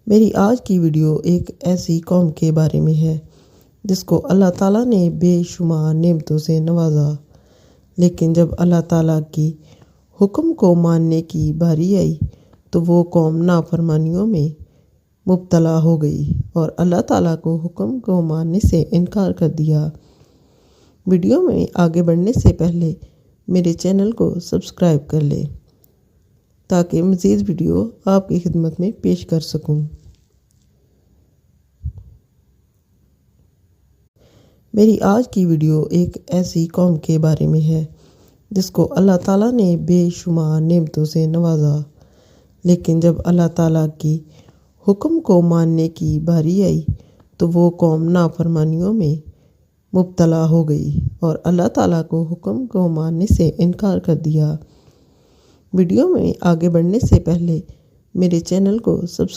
میری آج کی ویڈیو ایک ایسی قوم کے بارے میں ہے جس کو اللہ تعالیٰ نے بے شمار نعمتوں سے نوازا، لیکن جب اللہ تعالیٰ کی حکم کو ماننے کی باری آئی تو وہ قوم نافرمانیوں میں مبتلا ہو گئی اور اللہ تعالیٰ کو حکم کو ماننے سے انکار کر دیا۔ ویڈیو میں آگے بڑھنے سے پہلے میرے چینل کو سبسکرائب کر لیں تاکہ مزید ویڈیو آپ کی خدمت میں پیش کر سکوں۔ میری آج کی ویڈیو ایک ایسی قوم کے بارے میں ہے جس کو اللہ تعالیٰ نے بے شمار نعمتوں سے نوازا، لیکن جب اللہ تعالیٰ کی حکم کو ماننے کی باری آئی تو وہ قوم نافرمانیوں میں مبتلا ہو گئی اور اللہ تعالیٰ کو حکم کو ماننے سے انکار کر دیا۔ ویڈیو میں آگے بڑھنے سے پہلے میرے چینل کو سبسکرائب